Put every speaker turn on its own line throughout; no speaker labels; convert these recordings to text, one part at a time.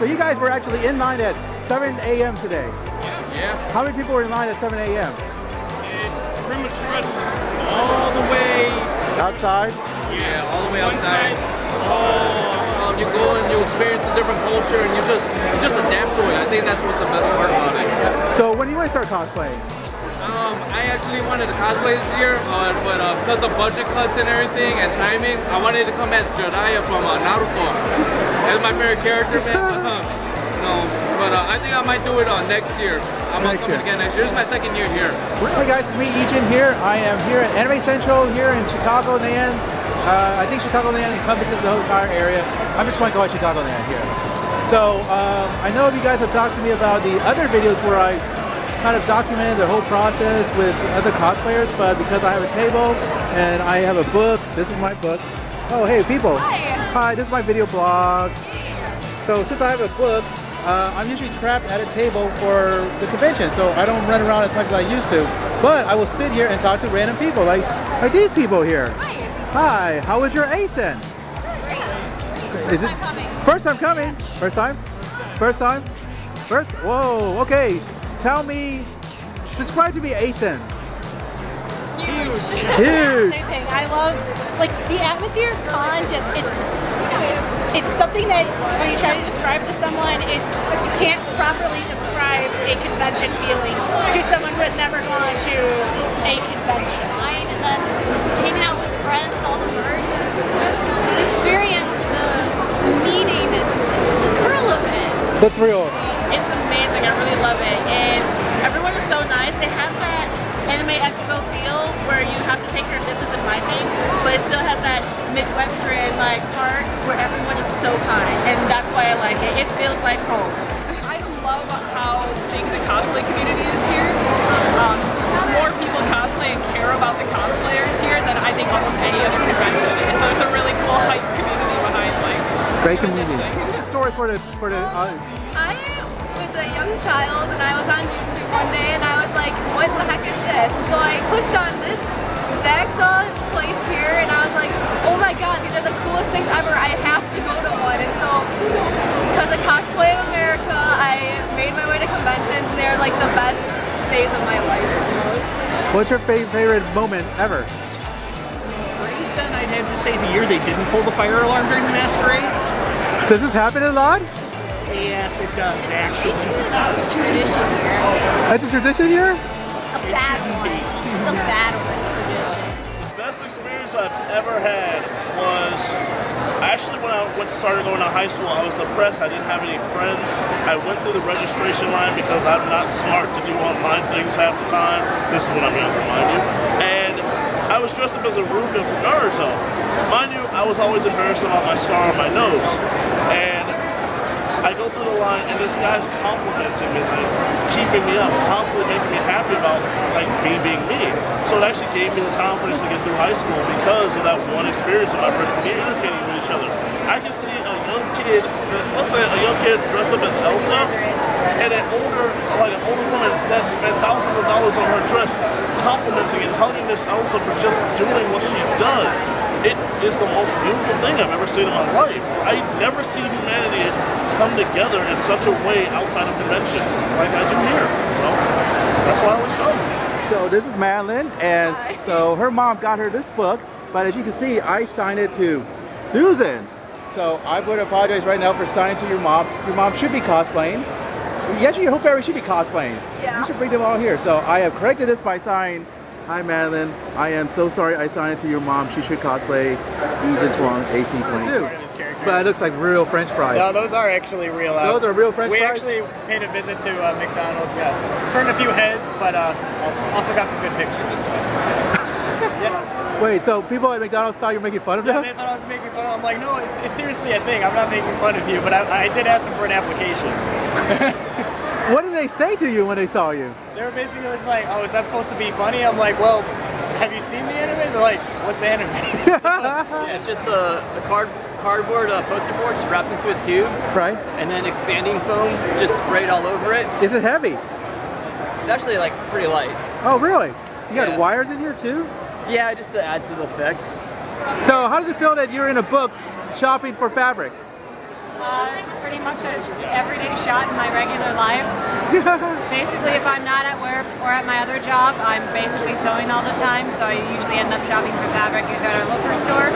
So you guys were actually in line at 7 a.m. today.
Yeah.
How many people were in line at 7 a.m.?
It pretty much stretched all the way
Outside?
Yeah, all the way outside. You go and you experience a different culture, and you just adapt to it. I think that's what's the best part about it.
So when do you want to start cosplaying?
I actually wanted to cosplay this year, but because of budget cuts and everything and timing, I wanted to come as Jiraiya from Naruto. That's my favorite character, man. But I think I might do it next year. I'm coming again next year. This is my second year here.
Hey guys, it's me, Ejin here. I am here at Anime Central here in Chicagoland. I think Chicagoland encompasses the whole entire area. I'm just going to call it Chicagoland here. So I know you guys have talked to me about the other videos where I kind of documented the whole process with other cosplayers, but because I have a table and I have a book, this is my book. Oh, hey people.
Hi.
Hi, this is my video blog.
Hey.
So since I have a book, I'm usually trapped at a table for the convention, so I don't run around as much as I used to. But I will sit here and talk to random people, like these people here.
Hi.
Hi, how was your ASIN?
Great.
Is it first time coming? First time? First time? First? Whoa, okay. Tell me, describe to me ASIN.
Huge.
Huge.
Same thing. I love, like, the atmosphere of con, it's something that when you try to describe to someone, you can't properly describe a convention feeling to someone who has never gone to a convention.
And then hanging out with friends, all the merch, it's the experience, the meeting, it's the thrill of it.
The thrill.
It's amazing. I really love it. And everyone is so nice. It has that anime expo feel where you have to take your business and buy things, but it still has that Midwestern like part where everyone is so kind. And that's why I like it. It feels like home.
I love how big the cosplay community is here. More people cosplay and care about the cosplayers here than I think almost any other convention. So it's a really cool hype community behind like
Great
doing
community.
this thing.
Story for the
I was a young child and I was on YouTube one day and I was like, what the heck is this? And so I clicked on this exact place here and I was like, oh my god, these are the coolest things ever. I have to go to one. And so because of Cosplay of America, I made my way to conventions and they're like the best days of my life almost.
What's your favorite moment ever?
Grayson, I'd have to say the year they didn't pull the fire alarm during the masquerade.
Does this happen a lot?
Yes, it does, actually.
Basically like a tradition here.
That's a tradition here?
A bad one. It's a bad one tradition.
The best experience I've ever had was actually when I started going to high school. I was depressed. I didn't have any friends. I went through the registration line because I'm not smart to do online things half the time. This is what I'm going to remind you. And I was dressed up as a Ruben from Naruto. Mind you, I was always embarrassed about my scar on my nose. And I go through the line and this guy's complimenting me, like keeping me up, constantly making me happy about like me being me. So it actually gave me the confidence to get through high school because of that one experience of my freshman year communicating with each other. I can see a young kid, let's say a young kid dressed up as Elsa, and an older woman that spent thousands of dollars on her dress complimenting and hugging this Elsa for just doing what she does. It is the most beautiful thing I've ever seen in my life. I never see humanity come together in such a way outside of conventions like I do here. So that's why I always come.
So this is Madeline, and so her mom got her this book, but as you can see, I signed it to Susan. So I would apologize right now for signing to your mom. Your mom should be cosplaying. Actually, your whole family should be cosplaying.
Yeah.
You should bring them all here. So I have corrected this by signing, hi Madeline, I am so sorry I signed it to your mom. She should cosplay Ejin Twang AC22. But it looks like real French fries.
No, those are actually real.
Those are real French
we
fries?
We actually paid a visit to McDonald's. Yeah, turned a few heads, but also got some good pictures. So. Yeah.
Wait, so people at McDonald's thought you were making fun of
Yeah,
them?
they thought I was making fun of them. I'm like, no, it's seriously a thing. I'm not making fun of you, but I did ask them for an application.
What did they say to you when they saw you?
They were basically just like, oh, is that supposed to be funny? I'm like, well, have you seen the anime? They're like, what's anime?
Yeah, it's just a cardboard poster board just wrapped into a tube.
Right.
And then expanding foam just sprayed all over it.
Is it heavy?
It's actually like pretty light.
Oh, really? You got
Yeah.
wires in here too?
Yeah, just to add to the effect.
So how does it feel that you're in a book shopping for fabric?
It's pretty much an everyday shot in my regular life. Basically, if I'm not at work or at my other job, I'm basically sewing all the time, so I usually end up shopping for fabric either at our local store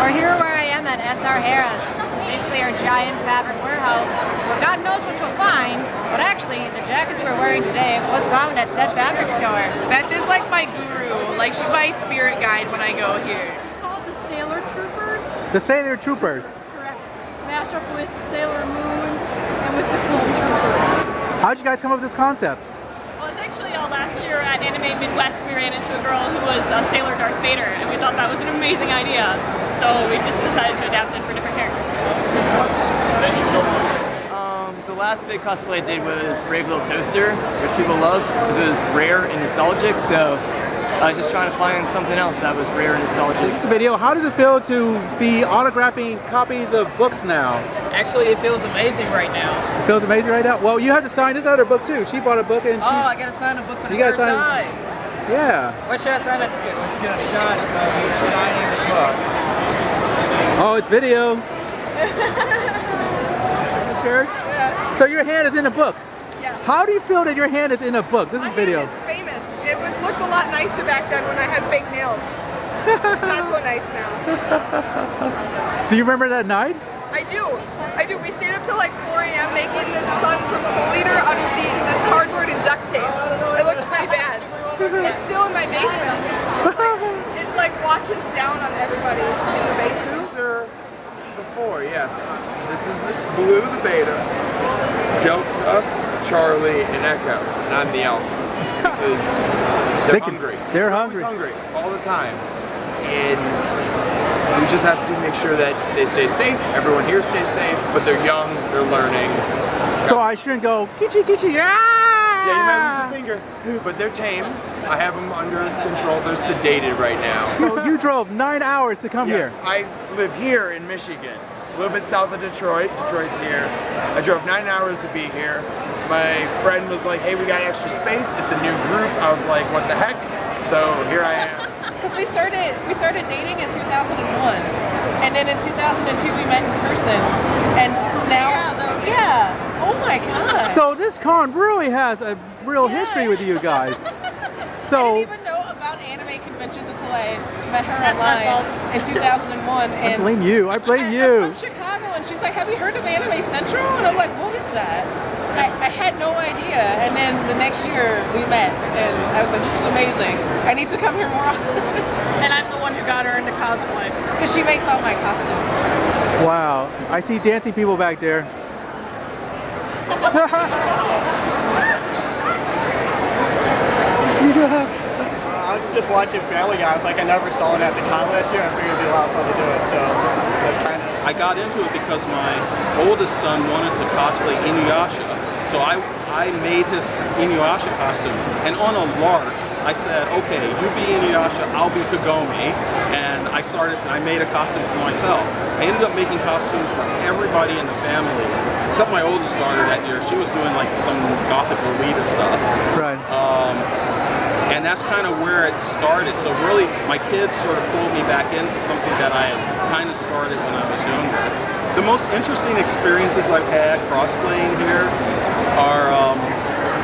or here where I am at S.R. Harris, basically our giant fabric warehouse where God knows what you'll find, but actually the jackets we're wearing today was found at said fabric store.
Beth is like my guru. Like, she's my spirit guide when I go here.
It's called the Sailor Troopers.
The Sailor Troopers.
Correct. Mash up with Sailor Moon and with the Clone Troopers.
How'd you guys come up with this concept?
Well, it's actually last year at Anime Midwest, we ran into a girl who was a Sailor Darth Vader, and we thought that was an amazing idea. So we just decided to adapt it for different characters.
The last big cosplay I did was Brave Little Toaster, which people love because it was rare and nostalgic. So I was just trying to find something else that was rare and nostalgic.
This video, how does it feel to be autographing copies of books now?
Actually, it feels amazing right now.
It feels amazing right now? Well, you have to sign this other book too. She bought a book and she's...
I gotta sign a book for the
You gotta
third
sign-
time.
Yeah.
What should I sign it to? Let's get a shot of signing the book.
Oh, it's video. Sure?
Yeah.
So your hand is in a book.
Yes.
How do you feel that your hand is in a book? This is video.
My hand is famous. It looked a lot nicer back then when I had fake nails. It's not so nice now.
Do you remember that night?
I do. We stayed up till like 4 a.m. making this sun from Soul Eater out of this cardboard and duct tape. It looked pretty bad. It's still in my basement. It like watches down on everybody in the basement.
These are the four, yes. This is Blue the Beta, Delta, Charlie, and Echo, and I'm the Alpha. Because they're hungry.
They're
always
hungry.
all the time. And we just have to make sure that they stay safe, everyone here stays safe, but they're young, they're learning.
So I shouldn't go, kitchy, kitchy,
Yeah, you might lose a finger, but they're tame. I have them under control. They're sedated right now.
So you drove 9 hours to come
Yes,
here.
I live here in Michigan, a little bit south of Detroit. Detroit's here. I drove 9 hours to be here. My friend was like, hey, we got extra space. It's a new group. I was like, what the heck? So here I am.
Because we started dating in 2001, and then in 2002 we met in person, and now oh my god.
So this con really has a real history with you guys.
I
So
didn't even know about anime conventions until I met her online in 2001.
I
And
blame you. I blame
I'm
you.
from Chicago, and she's like, have you heard of Anime Central? And I'm like, what is that? I had no idea. And then the next year we met, and I was like, this is amazing. I need to come here more often. And I'm the one who got her into cosplay, because she makes all my costumes.
Wow. I see dancing people back there.
I was just watching Family Guy. I was like, I never saw it at the con last year. I figured it'd be a lot of fun to do it. So that's kind of.
I got into it because my oldest son wanted to cosplay Inuyasha. So I made his Inuyasha costume. And on a lark, I said, okay, you be Inuyasha, I'll be Kagome. And I made a costume for myself. I ended up making costumes for everybody in the family. Except my oldest daughter that year. She was doing like some gothic Lolita stuff.
Right.
And that's kind of where it started. So really, my kids sort of pulled me back into something that I had kind of started when I was younger. The most interesting experiences I've had cross-playing here are,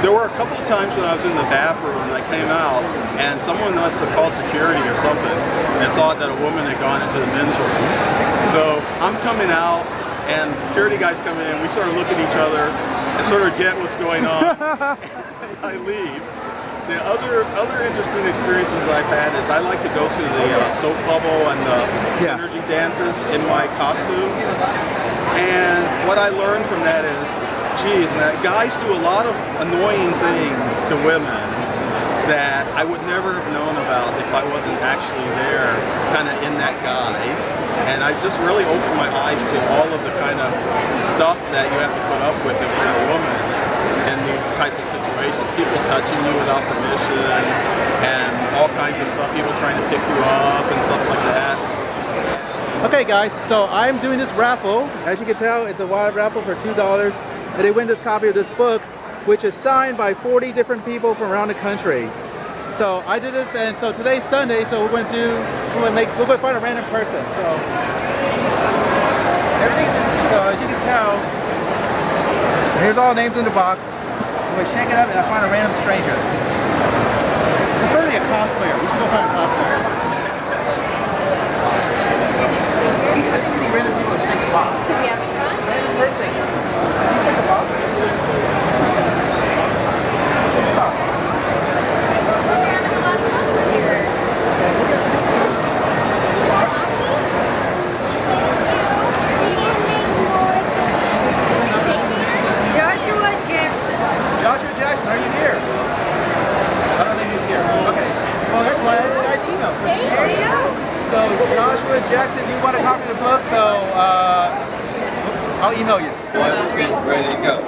there were a couple of times when I was in the bathroom and I came out and someone must have called security or something and thought that a woman had gone into the men's room. So I'm coming out and security guys come in, we sort of look at each other and sort of get what's going on. I leave. The other interesting experiences that I've had is I like to go to the soap bubble and the synergy dances in my costumes. And what I learned from that is, geez, man, guys do a lot of annoying things to women that I would never have known about if I wasn't actually there, kind of in that guise. And I just really opened my eyes to all of the kind of stuff that you have to put up with if you're a woman in these types of situations. People touching you without permission and all kinds of stuff. People trying to pick you up and stuff like that.
Okay guys, so I'm doing this raffle. As you can tell, it's a wild raffle for $2. And they win this copy of this book, which is signed by 40 different people from around the country. So I did this, and so today's Sunday, so we're going to find a random person. So everything's in, so as you can tell, go. Here's all the names in the box. We shake it up and I find a random stranger. Preferably a cosplayer. We should go find a cosplayer. I think we need random people to shake the box.
Yeah, fun.
Random person. Can you shake the box? Shake the box.
Joshua Jackson.
Joshua Jackson, are you here? I don't think he's here. Okay. Well, that's why I had the guy's email. So
There you go.
So Joshua Jackson, do you want a copy of the book? So oops, I'll email you.
1, 2, ready, go.